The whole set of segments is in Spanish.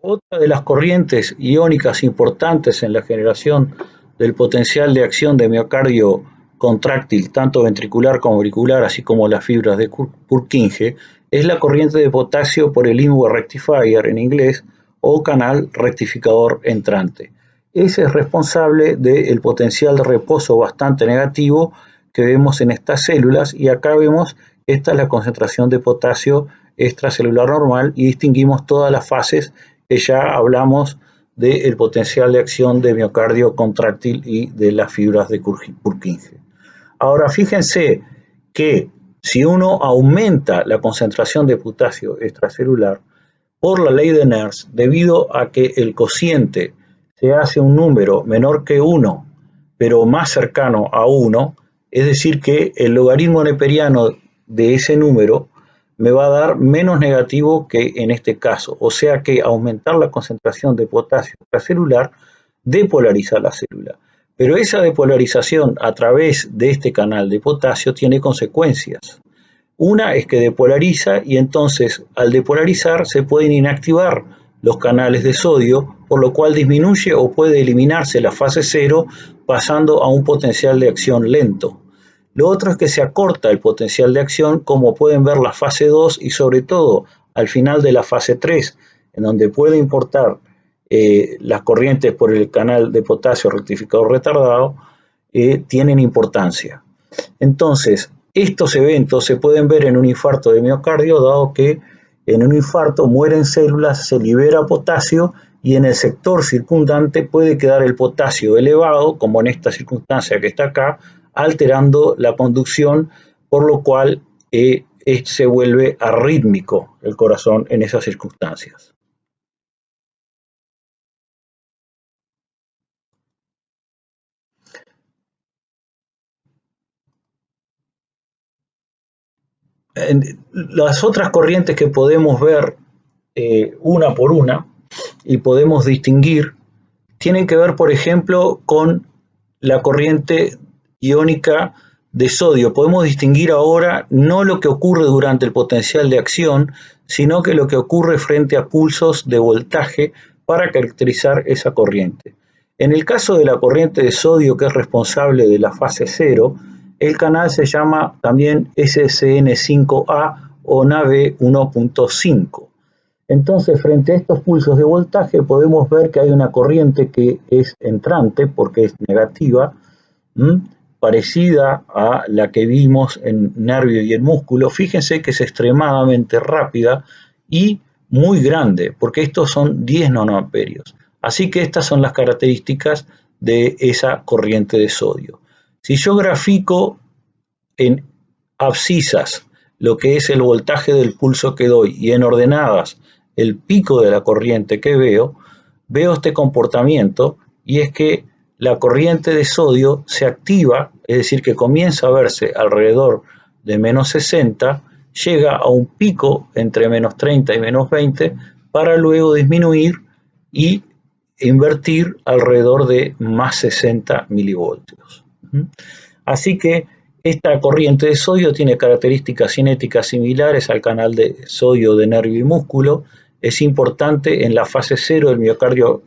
Otra de las corrientes iónicas importantes en la generación del potencial de acción de miocardio contráctil, tanto ventricular como auricular, así como las fibras de Purkinje, es la corriente de potasio por el inward rectifier en inglés o canal rectificador entrante. Ese es responsable del potencial de reposo bastante negativo que vemos en estas células, y acá vemos esta es la concentración de potasio extracelular normal, y distinguimos todas las fases que ya hablamos del potencial de acción de miocardio contráctil y de las fibras de Purkinje. Ahora fíjense que si uno aumenta la concentración de potasio extracelular por la ley de Nernst, debido a que el cociente se hace un número menor que 1, pero más cercano a 1, es decir que el logaritmo neperiano de ese número me va a dar menos negativo que en este caso, o sea que aumentar la concentración de potasio extracelular depolariza la célula. Pero esa depolarización a través de este canal de potasio tiene consecuencias. Una es que depolariza, y entonces al depolarizar se pueden inactivar los canales de sodio, por lo cual disminuye o puede eliminarse la fase 0 pasando a un potencial de acción lento. Lo otro es que se acorta el potencial de acción, como pueden ver la fase 2 y sobre todo al final de la fase 3, en donde puede importar las corrientes por el canal de potasio rectificador retardado, tienen importancia. Entonces, estos eventos se pueden ver en un infarto de miocardio, dado que en un infarto mueren células, se libera potasio y en el sector circundante puede quedar el potasio elevado, como en esta circunstancia que está acá, alterando la conducción, por lo cual se vuelve arrítmico el corazón en esas circunstancias. Las otras corrientes que podemos ver una por una y podemos distinguir tienen que ver, por ejemplo, con la corriente iónica de sodio. Podemos distinguir ahora no lo que ocurre durante el potencial de acción, sino que lo que ocurre frente a pulsos de voltaje para caracterizar esa corriente. En el caso de la corriente de sodio, que es responsable de la fase 0, el canal se llama también SCN5A o NAV 1.5. Entonces, frente a estos pulsos de voltaje podemos ver que hay una corriente que es entrante porque es negativa, parecida a la que vimos en nervio y en músculo. Fíjense que es extremadamente rápida y muy grande, porque estos son 10 nanoamperios. Así que estas son las características de esa corriente de sodio. Si yo grafico en abscisas lo que es el voltaje del pulso que doy y en ordenadas el pico de la corriente que veo este comportamiento, y es que la corriente de sodio se activa, es decir, que comienza a verse alrededor de menos 60, llega a un pico entre menos 30 y menos 20, para luego disminuir y invertir alrededor de más 60 milivoltios. Así que esta corriente de sodio tiene características cinéticas similares al canal de sodio de nervio y músculo. Es importante en la fase 0 del miocardio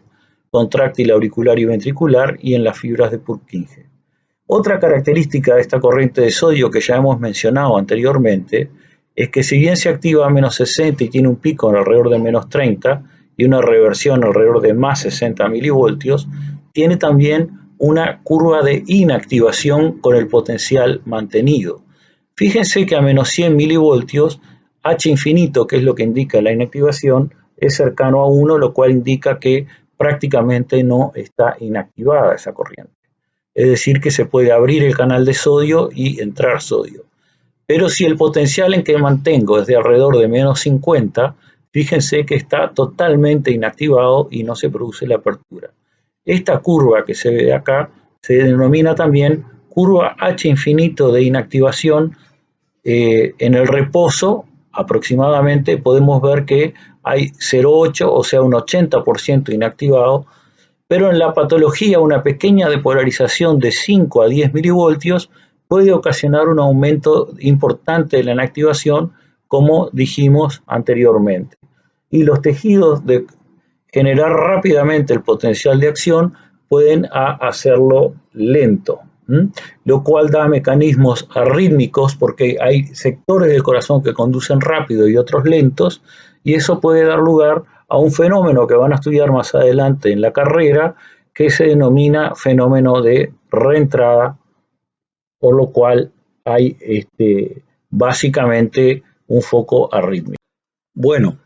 contráctil auricular y ventricular y en las fibras de Purkinje. Otra característica de esta corriente de sodio que ya hemos mencionado anteriormente es que, si bien se activa a menos 60 y tiene un pico alrededor de menos 30 y una reversión alrededor de más 60 milivoltios, tiene también una curva de inactivación con el potencial mantenido. Fíjense que a menos 100 milivoltios, H infinito, que es lo que indica la inactivación, es cercano a 1, lo cual indica que prácticamente no está inactivada esa corriente. Es decir, que se puede abrir el canal de sodio y entrar sodio. Pero si el potencial en que mantengo es de alrededor de menos 50, fíjense que está totalmente inactivado y no se produce la apertura. Esta curva que se ve acá se denomina también curva H infinito de inactivación. En el reposo aproximadamente podemos ver que hay 0,8, o sea un 80% inactivado, pero en la patología una pequeña depolarización de 5 a 10 milivoltios puede ocasionar un aumento importante de la inactivación, como dijimos anteriormente. Y los tejidos generar rápidamente el potencial de acción, pueden hacerlo lento, lo cual da mecanismos arrítmicos porque hay sectores del corazón que conducen rápido y otros lentos, y eso puede dar lugar a un fenómeno que van a estudiar más adelante en la carrera, que se denomina fenómeno de reentrada, por lo cual hay básicamente un foco arrítmico. Bueno,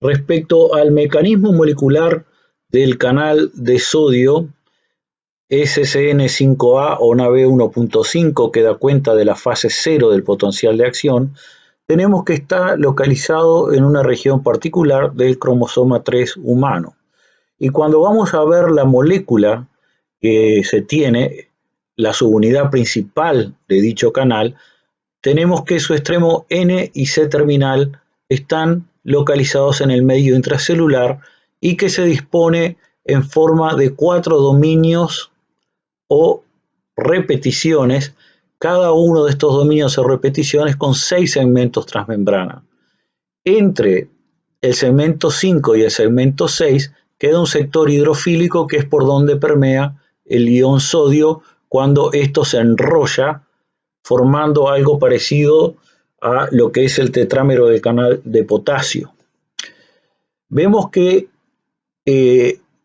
respecto al mecanismo molecular del canal de sodio, SCN5A o NAB 1.5, que da cuenta de la fase cero del potencial de acción, tenemos que está localizado en una región particular del cromosoma 3 humano. Y cuando vamos a ver la molécula que se tiene, la subunidad principal de dicho canal, tenemos que su extremo N y C terminal están localizados en el medio intracelular y que se dispone en forma de 4 dominios o repeticiones, cada uno de estos dominios o repeticiones con 6 segmentos transmembrana. Entre el segmento 5 y el segmento 6 queda un sector hidrofílico que es por donde permea el ion sodio cuando esto se enrolla, formando algo parecido a lo que es el tetrámero del canal de potasio. Vemos que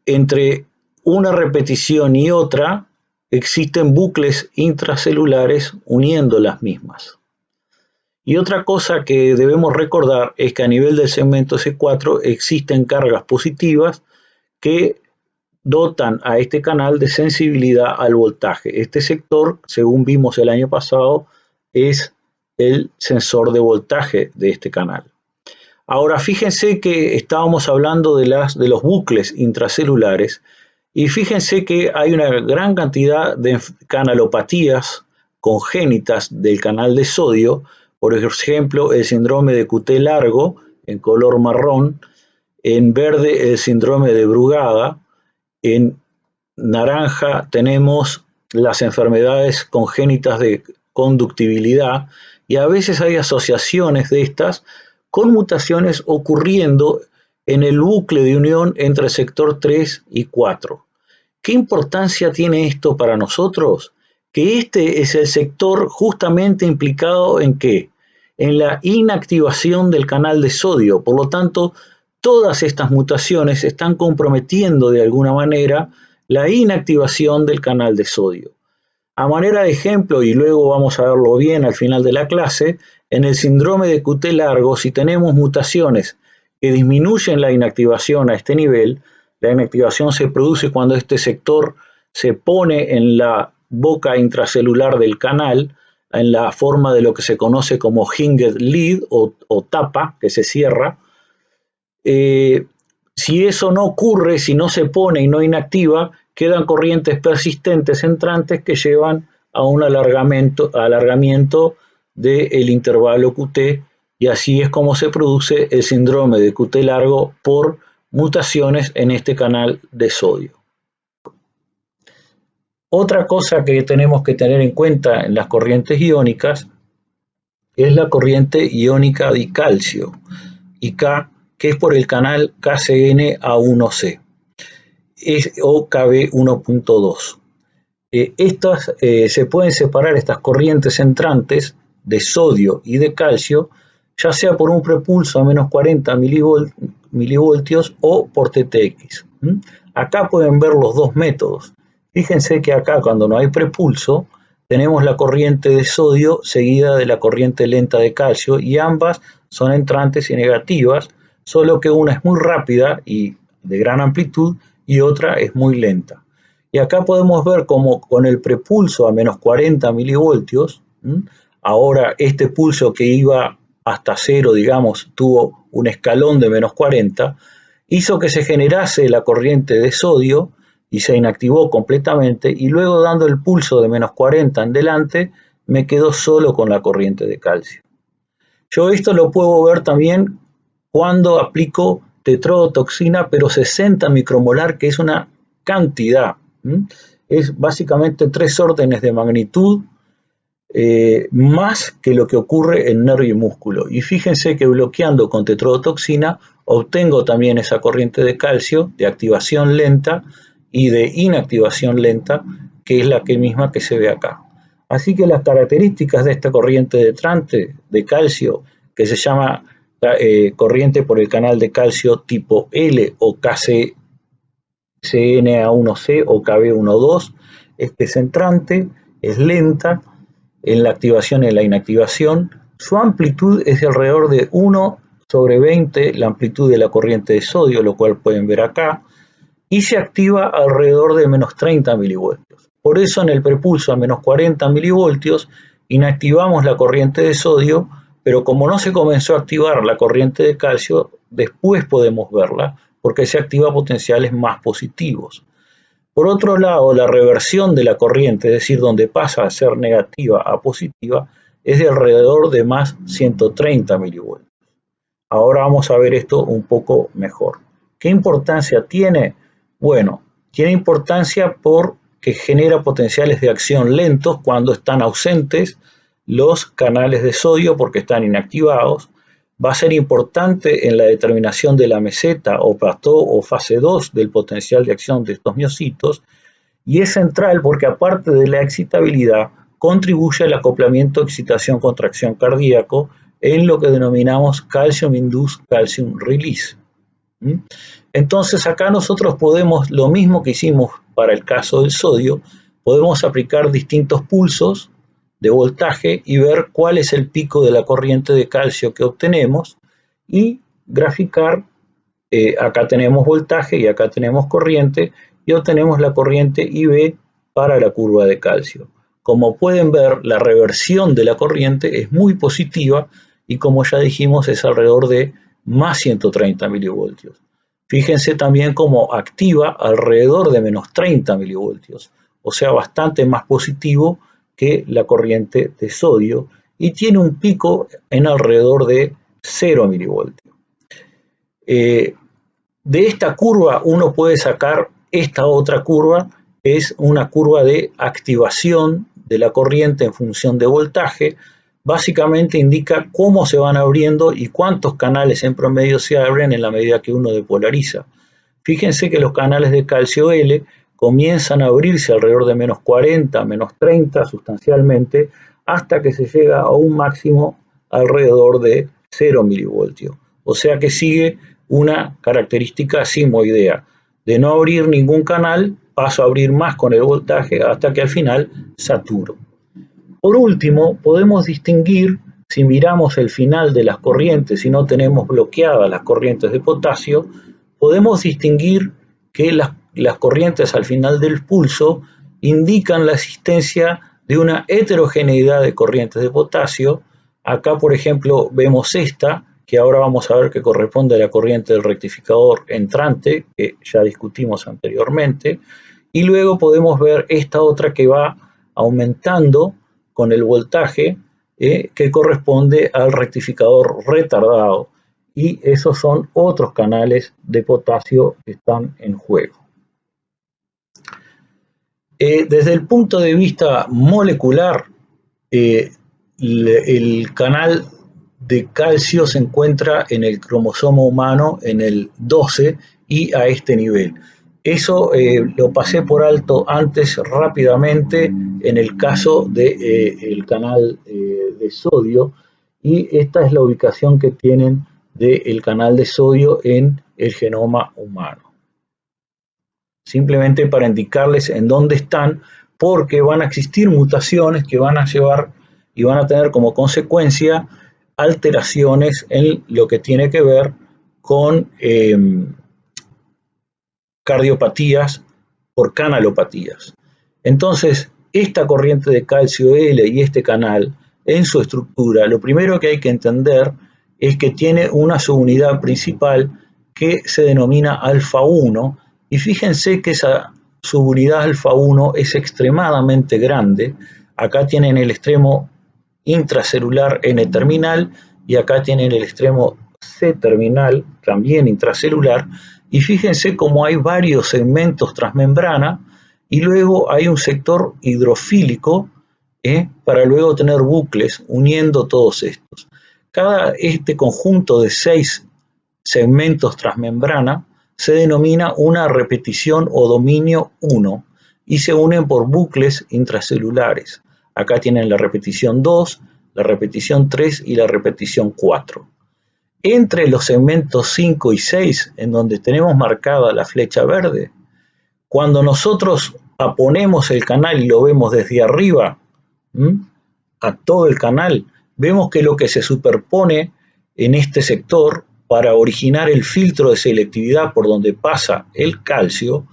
entre una repetición y otra existen bucles intracelulares uniendo las mismas. Y otra cosa que debemos recordar es que a nivel del segmento C4 existen cargas positivas que dotan a este canal de sensibilidad al voltaje. Este sector, según vimos el año pasado, es el sensor de voltaje de este canal. Ahora fíjense que estábamos hablando de los bucles intracelulares y fíjense que hay una gran cantidad de canalopatías congénitas del canal de sodio, por ejemplo el síndrome de QT largo en color marrón, en verde el síndrome de Brugada, en naranja tenemos las enfermedades congénitas de conductibilidad y a veces hay asociaciones de estas con mutaciones ocurriendo en el bucle de unión entre el sector 3 y 4. ¿Qué importancia tiene esto para nosotros? Que este es el sector justamente implicado en ¿qué? En la inactivación del canal de sodio. Por lo tanto, todas estas mutaciones están comprometiendo de alguna manera la inactivación del canal de sodio. A manera de ejemplo, y luego vamos a verlo bien al final de la clase, en el síndrome de QT largo, si tenemos mutaciones que disminuyen la inactivación a este nivel, la inactivación se produce cuando este sector se pone en la boca intracelular del canal, en la forma de lo que se conoce como hinged lid o tapa, que se cierra. Si eso no ocurre, si no se pone y no inactiva, quedan corrientes persistentes entrantes que llevan a un alargamiento del intervalo QT, y así es como se produce el síndrome de QT largo por mutaciones en este canal de sodio. Otra cosa que tenemos que tener en cuenta en las corrientes iónicas es la corriente iónica de calcio, IK, que es por el canal KCnA1C o Kb 1.2. Estas se pueden separar, estas corrientes entrantes de sodio y de calcio, ya sea por un prepulso a menos 40 milivoltios o por TTX. Acá pueden ver los dos métodos. Fíjense que acá cuando no hay prepulso tenemos la corriente de sodio seguida de la corriente lenta de calcio y ambas son entrantes y negativas, solo que una es muy rápida y de gran amplitud y otra es muy lenta. Y acá podemos ver cómo con el prepulso a menos 40 milivoltios, ahora este pulso que iba hasta cero, digamos, tuvo un escalón de menos 40, hizo que se generase la corriente de sodio y se inactivó completamente, y luego dando el pulso de menos 40 en delante, me quedo solo con la corriente de calcio. Yo esto lo puedo ver también cuando aplico tetrodotoxina, pero 60 micromolar, que es una cantidad. Es básicamente 3 órdenes de magnitud más que lo que ocurre en nervio y músculo. Y fíjense que bloqueando con tetrodotoxina obtengo también esa corriente de calcio de activación lenta y de inactivación lenta, que es la misma que se ve acá. Así que las características de esta corriente de trance de calcio, que se llama corriente por el canal de calcio tipo L o KCNA1C o KB12, es entrante, es lenta en la activación y en la inactivación. Su amplitud es de alrededor de 1/20 la amplitud de la corriente de sodio, lo cual pueden ver acá, y se activa alrededor de menos 30 milivoltios. Por eso en el prepulso a menos 40 milivoltios inactivamos la corriente de sodio, pero como no se comenzó a activar la corriente de calcio, después podemos verla porque se activa a potenciales más positivos. Por otro lado, la reversión de la corriente, es decir, donde pasa a ser negativa a positiva, es de alrededor de más 130 milivoltios. Ahora vamos a ver esto un poco mejor. ¿Qué importancia tiene? Bueno, tiene importancia porque genera potenciales de acción lentos cuando están ausentes los canales de sodio porque están inactivados. Va a ser importante en la determinación de la meseta o plató o fase 2 del potencial de acción de estos miocitos, y es central porque aparte de la excitabilidad contribuye al acoplamiento excitación-contracción cardíaco en lo que denominamos calcium induced calcium release. Entonces acá nosotros podemos, lo mismo que hicimos para el caso del sodio, podemos aplicar distintos pulsos de voltaje y ver cuál es el pico de la corriente de calcio que obtenemos y graficar, acá tenemos voltaje y acá tenemos corriente, y obtenemos la corriente IB para la curva de calcio. Como pueden ver, la reversión de la corriente es muy positiva y como ya dijimos es alrededor de más 130 milivoltios. Fíjense también cómo activa alrededor de menos 30 milivoltios, o sea, bastante más positivo que la corriente de sodio, y tiene un pico en alrededor de 0 milivoltios. De esta curva uno puede sacar esta otra curva, que es una curva de activación de la corriente en función de voltaje. Básicamente indica cómo se van abriendo y cuántos canales en promedio se abren en la medida que uno depolariza. Fíjense que los canales de calcio L comienzan a abrirse alrededor de menos 40, menos 30 sustancialmente, hasta que se llega a un máximo alrededor de 0 milivoltios. O sea que sigue una característica simoidea. De no abrir ningún canal, paso a abrir más con el voltaje hasta que al final saturo. Por último, podemos distinguir, si miramos el final de las corrientes y no tenemos bloqueadas las corrientes de potasio, podemos distinguir que las corrientes al final del pulso indican la existencia de una heterogeneidad de corrientes de potasio. Acá, por ejemplo, vemos esta, que ahora vamos a ver que corresponde a la corriente del rectificador entrante, que ya discutimos anteriormente, y luego podemos ver esta otra que va aumentando con el voltaje, que corresponde al rectificador retardado, y esos son otros canales de potasio que están en juego. Desde el punto de vista molecular, el canal de calcio se encuentra en el cromosoma humano en el 12 y a este nivel. Eso lo pasé por alto antes rápidamente en el caso del canal de sodio, y esta es la ubicación que tienen del canal de sodio en el genoma humano. Simplemente para indicarles en dónde están, porque van a existir mutaciones que van a llevar y van a tener como consecuencia alteraciones en lo que tiene que ver con cardiopatías por canalopatías. Entonces, esta corriente de calcio L y este canal, en su estructura, lo primero que hay que entender es que tiene una subunidad principal que se denomina alfa 1, y fíjense que esa subunidad alfa 1 es extremadamente grande. Acá tienen el extremo intracelular N-terminal y acá tienen el extremo C-terminal, también intracelular, y fíjense cómo hay varios segmentos transmembrana y luego hay un sector hidrofílico para luego tener bucles uniendo todos estos. Este conjunto de 6 segmentos transmembrana se denomina una repetición o dominio 1 y se unen por bucles intracelulares. Acá tienen la repetición 2, la repetición 3 y la repetición 4. Entre los segmentos 5 y 6, en donde tenemos marcada la flecha verde, cuando nosotros aponemos el canal y lo vemos desde arriba, a todo el canal, vemos que lo que se superpone en este sector para originar el filtro de selectividad por donde pasa el calcio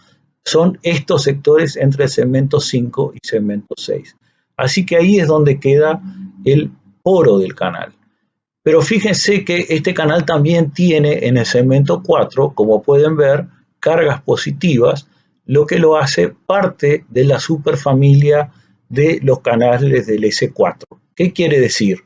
son estos sectores entre el segmento 5 y segmento 6. Así que ahí es donde queda el poro del canal. Pero fíjense que este canal también tiene en el segmento 4, como pueden ver, cargas positivas, lo que lo hace parte de la superfamilia de los canales del S4. ¿Qué quiere decir?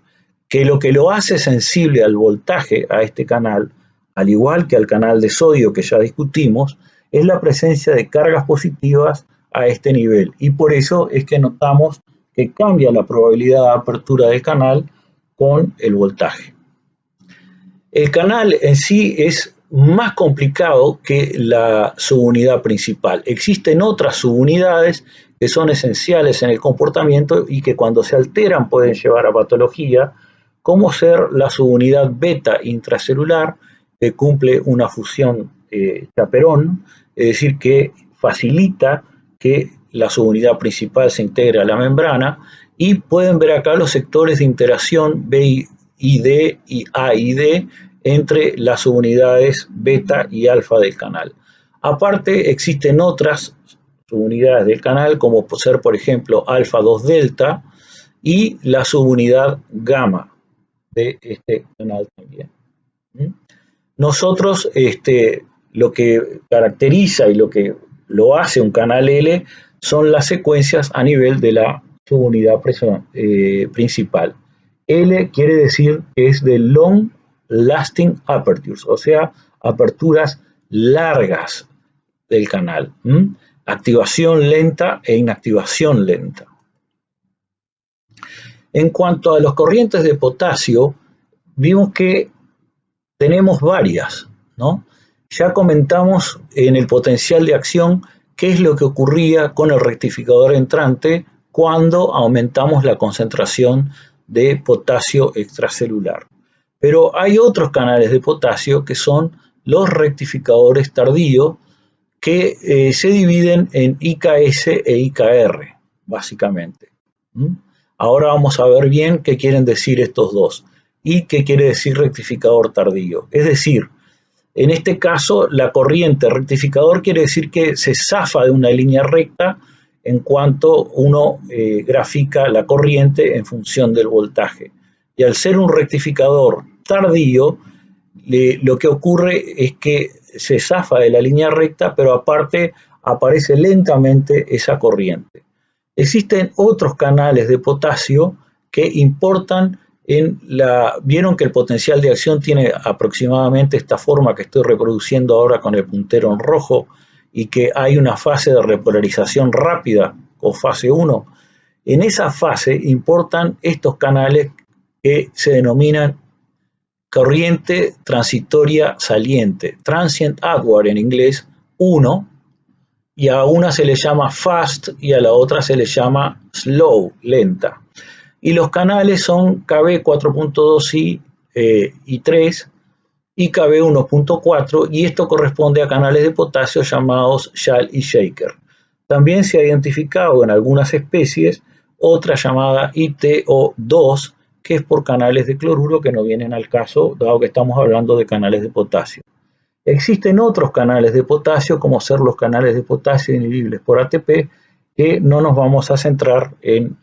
Que lo hace sensible al voltaje a este canal, al igual que al canal de sodio que ya discutimos, es la presencia de cargas positivas a este nivel. Y por eso es que notamos que cambia la probabilidad de apertura del canal con el voltaje. El canal en sí es más complicado que la subunidad principal. Existen otras subunidades que son esenciales en el comportamiento y que cuando se alteran pueden llevar a patología, como ser la subunidad beta intracelular, que cumple una fusión chaperón, es decir, que facilita que la subunidad principal se integre a la membrana, y pueden ver acá los sectores de interacción B y D y A y D entre las subunidades beta y alfa del canal. Aparte, existen otras subunidades del canal, como ser, por ejemplo, alfa 2 delta y la subunidad gamma de este canal también. Nosotros, lo que caracteriza y lo que lo hace un canal L son las secuencias a nivel de la subunidad principal. L quiere decir que es de long lasting apertures, o sea, aperturas largas del canal. Activación lenta e inactivación lenta. En cuanto a las corrientes de potasio, vimos que tenemos varias, ¿no? Ya comentamos en el potencial de acción qué es lo que ocurría con el rectificador entrante cuando aumentamos la concentración de potasio extracelular. Pero hay otros canales de potasio que son los rectificadores tardíos que se dividen en IKS e IKR, básicamente. Ahora vamos a ver bien qué quieren decir estos dos y qué quiere decir rectificador tardío. Es decir, en este caso, la corriente rectificador quiere decir que se zafa de una línea recta en cuanto uno grafica la corriente en función del voltaje. Y al ser un rectificador tardío, lo que ocurre es que se zafa de la línea recta, pero aparte aparece lentamente esa corriente. Existen otros canales de potasio que importan vieron que el potencial de acción tiene aproximadamente esta forma que estoy reproduciendo ahora con el puntero en rojo, y que hay una fase de repolarización rápida o fase 1. En esa fase importan estos canales que se denominan corriente transitoria saliente, transient outward en inglés, 1, y a una se le llama fast y a la otra se le llama slow, lenta. Y los canales son KB 4.2i y 3 y KB 1.4, y esto corresponde a canales de potasio llamados Schall y Shaker. También se ha identificado en algunas especies otra llamada ITO2, que es por canales de cloruro, que no vienen al caso, dado que estamos hablando de canales de potasio. Existen otros canales de potasio, como ser los canales de potasio inhibibles por ATP, que no nos vamos a centrar en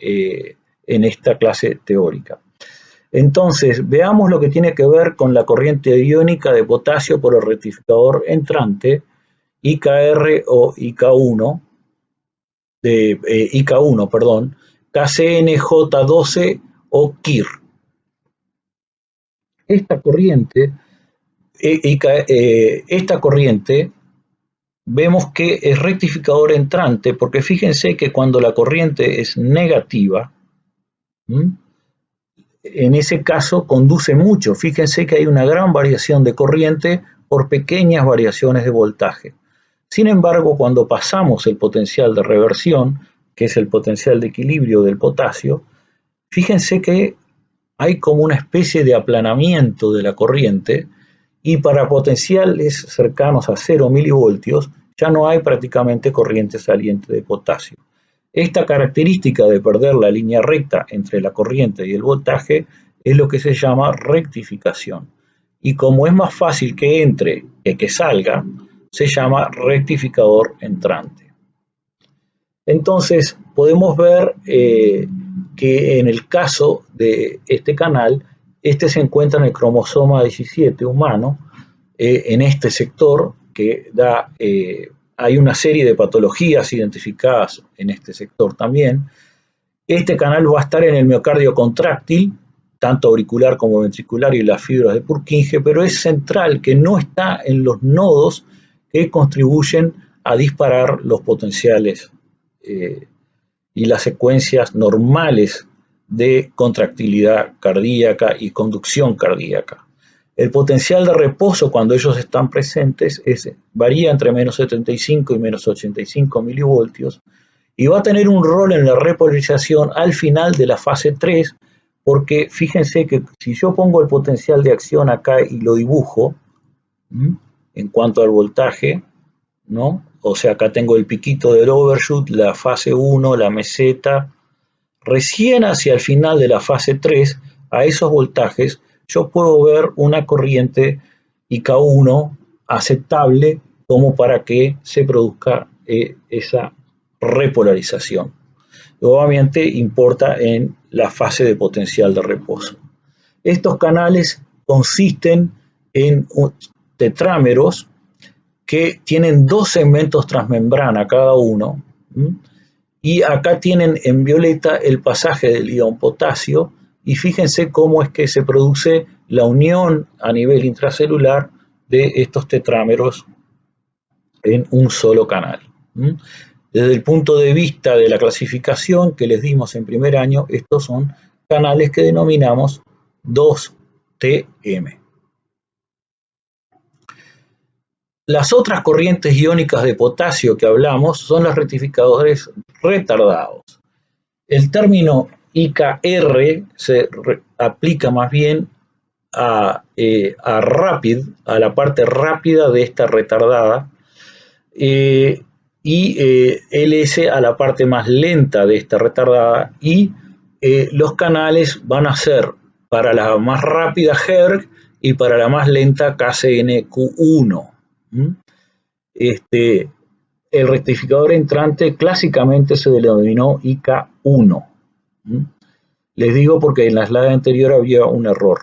esta clase teórica. Entonces, veamos lo que tiene que ver con la corriente iónica de potasio por el rectificador entrante, IKR o IK1, KCNJ12 o KIR. Esta corriente vemos que es rectificador entrante, porque fíjense que cuando la corriente es negativa, ¿Mm? En ese caso conduce mucho. Fíjense que hay una gran variación de corriente por pequeñas variaciones de voltaje. Sin embargo, cuando pasamos el potencial de reversión, que es el potencial de equilibrio del potasio, fíjense que hay como una especie de aplanamiento de la corriente y para potenciales cercanos a 0 milivoltios ya no hay prácticamente corriente saliente de potasio. Esta característica de perder la línea recta entre la corriente y el voltaje es lo que se llama rectificación. Y como es más fácil que entre que salga, se llama rectificador entrante. Entonces podemos ver que en el caso de este canal, este se encuentra en el cromosoma 17 humano, en este sector que da, hay una serie de patologías identificadas en este sector también. Este canal va a estar en el miocardio contráctil, tanto auricular como ventricular y las fibras de Purkinje, pero es central, que no está en los nodos que contribuyen a disparar los potenciales y las secuencias normales de contractilidad cardíaca y conducción cardíaca. El potencial de reposo cuando ellos están presentes varía entre menos 75 y menos 85 milivoltios y va a tener un rol en la repolarización al final de la fase 3, porque fíjense que si yo pongo el potencial de acción acá y lo dibujo, en cuanto al voltaje, ¿no? O sea, acá tengo el piquito del overshoot, la fase 1, la meseta. Recién hacia el final de la fase 3, a esos voltajes, yo puedo ver una corriente IK1 aceptable como para que se produzca esa repolarización. Obviamente importa en la fase de potencial de reposo. Estos canales consisten en tetrámeros que tienen 2 segmentos transmembrana cada uno, y acá tienen en violeta el pasaje del ion potasio, y fíjense cómo es que se produce la unión a nivel intracelular de estos tetrámeros en un solo canal. Desde el punto de vista de la clasificación que les dimos en primer año, estos son canales que denominamos 2TM. Las otras corrientes iónicas de potasio que hablamos son los rectificadores retardados. El término IKR se aplica más bien a la parte rápida de esta retardada, y LS a la parte más lenta de esta retardada, y los canales van a ser para la más rápida HERG y para la más lenta KCNQ1. El rectificador entrante clásicamente se denominó IK1. Les digo porque en la slide anterior había un error.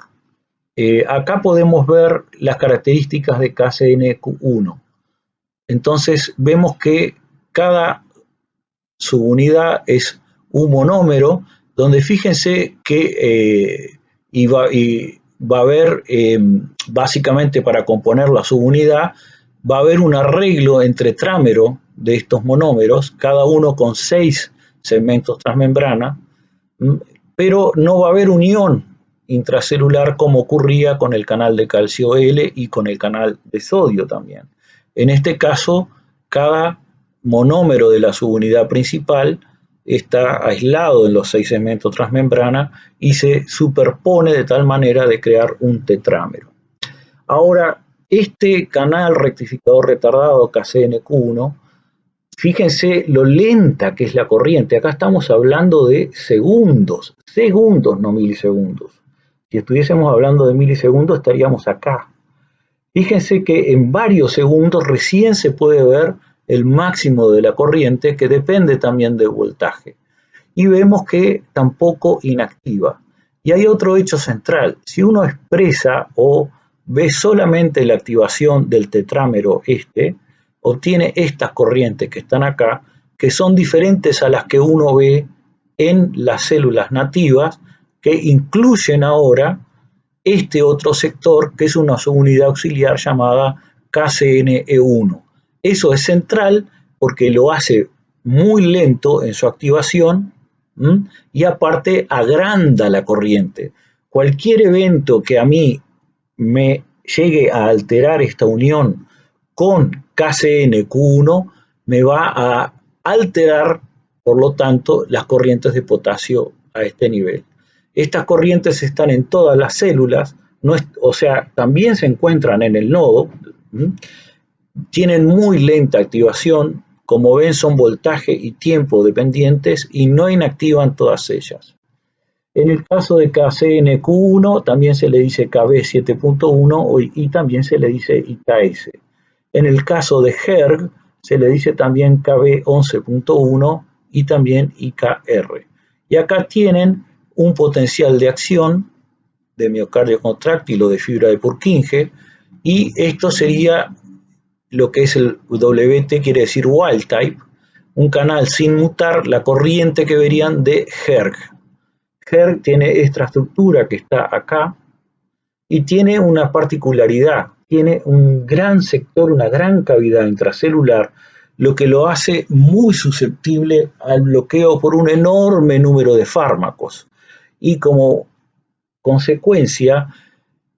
Acá podemos ver las características de KCNQ1. Entonces vemos que cada subunidad es un monómero, donde fíjense que va a haber, básicamente para componer la subunidad, va a haber un arreglo entre trámero de estos monómeros, cada uno con 6 segmentos transmembrana, pero no va a haber unión intracelular como ocurría con el canal de calcio L y con el canal de sodio también. En este caso, cada monómero de la subunidad principal está aislado en los 6 segmentos transmembrana y se superpone de tal manera de crear un tetrámero. Ahora, este canal rectificador retardado KCNQ1, fíjense lo lenta que es la corriente. Acá estamos hablando de segundos, no milisegundos. Si estuviésemos hablando de milisegundos estaríamos acá. Fíjense que en varios segundos recién se puede ver el máximo de la corriente, que depende también del voltaje. Y vemos que tampoco inactiva. Y hay otro hecho central. Si uno expresa o ve solamente la activación del tetrámero obtiene estas corrientes que están acá, que son diferentes a las que uno ve en las células nativas, que incluyen ahora este otro sector, que es una subunidad auxiliar llamada KCNE1. Eso es central porque lo hace muy lento en su activación, Y aparte agranda la corriente. Cualquier evento que a mí me llegue a alterar esta unión con KCnQ1 me va a alterar, por lo tanto, las corrientes de potasio a este nivel. Estas corrientes están en todas las células, o sea, también se encuentran en el nodo, tienen muy lenta activación, como ven son voltaje y tiempo dependientes y no inactivan todas ellas. En el caso de KCnQ1 también se le dice KB7.1 y también se le dice IKS. En el caso de HERG se le dice también KB11.1 y también IKR. Y acá tienen un potencial de acción de miocardio contráctil o de fibra de Purkinje, y esto sería lo que es el WT, quiere decir wild type, un canal sin mutar, la corriente que verían de HERG. HERG tiene esta estructura que está acá y tiene una particularidad, tiene un gran sector, una gran cavidad intracelular, lo que lo hace muy susceptible al bloqueo por un enorme número de fármacos. Y como consecuencia,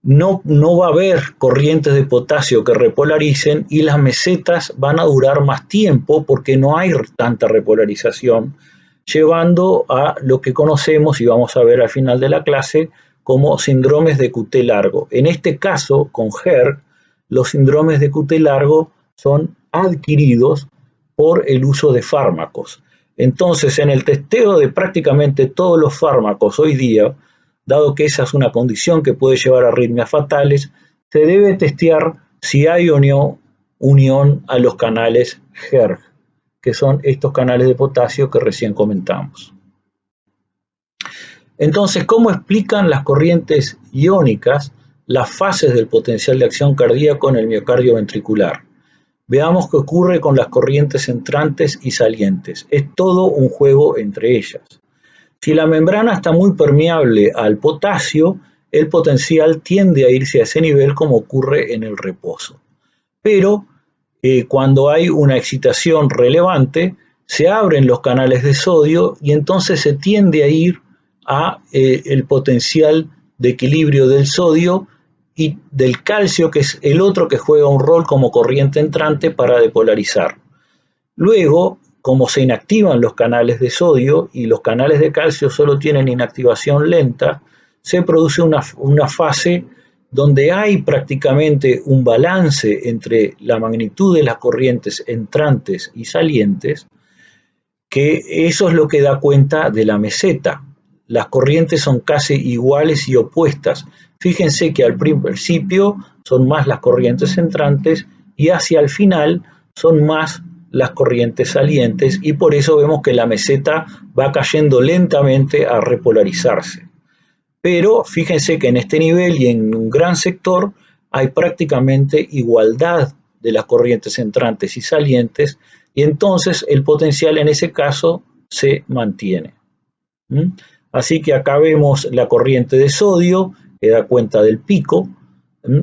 no va a haber corrientes de potasio que repolaricen y las mesetas van a durar más tiempo porque no hay tanta repolarización, llevando a lo que conocemos y vamos a ver al final de la clase como síndromes de QT largo. En este caso, con HERG, los síndromes de QT largo son adquiridos por el uso de fármacos. Entonces, en el testeo de prácticamente todos los fármacos hoy día, dado que esa es una condición que puede llevar a arritmias fatales, se debe testear si hay o no unión a los canales HERG, que son estos canales de potasio que recién comentamos. Entonces, ¿cómo explican las corrientes iónicas las fases del potencial de acción cardíaco en el miocardio ventricular? Veamos qué ocurre con las corrientes entrantes y salientes. Es todo un juego entre ellas. Si la membrana está muy permeable al potasio, el potencial tiende a irse a ese nivel como ocurre en el reposo. Pero cuando hay una excitación relevante, se abren los canales de sodio y entonces se tiende a ir a el potencial de equilibrio del sodio y del calcio, que es el otro que juega un rol como corriente entrante para depolarizar. Luego, como se inactivan los canales de sodio y los canales de calcio solo tienen inactivación lenta, se produce una fase donde hay prácticamente un balance entre la magnitud de las corrientes entrantes y salientes, que eso es lo que da cuenta de la meseta. Las corrientes son casi iguales y opuestas. Fíjense que al principio son más las corrientes entrantes y hacia el final son más las corrientes salientes, y por eso vemos que la meseta va cayendo lentamente a repolarizarse. Pero fíjense que en este nivel y en un gran sector hay prácticamente igualdad de las corrientes entrantes y salientes, y entonces el potencial en ese caso se mantiene. Así que acá vemos la corriente de sodio que da cuenta del pico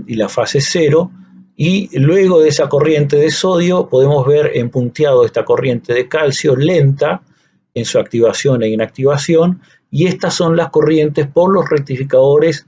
y la fase 0, y luego de esa corriente de sodio podemos ver en punteado esta corriente de calcio lenta en su activación e inactivación, y estas son las corrientes por los rectificadores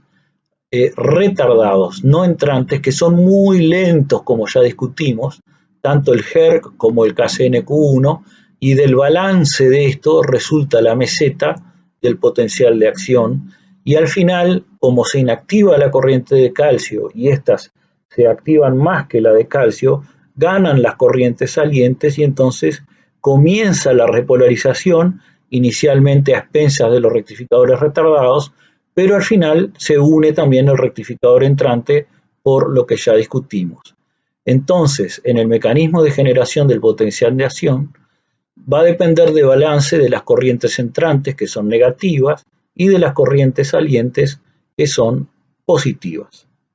retardados, no entrantes, que son muy lentos, como ya discutimos, tanto el HERG como el KCnQ1, y del balance de esto resulta la meseta del potencial de acción, y al final, como se inactiva la corriente de calcio y estas se activan más que la de calcio, ganan las corrientes salientes y entonces comienza la repolarización, inicialmente a expensas de los rectificadores retardados, pero al final se une también el rectificador entrante por lo que ya discutimos. Entonces, en el mecanismo de generación del potencial de acción, va a depender de balance de las corrientes entrantes, que son negativas, y de las corrientes salientes, que son positivas.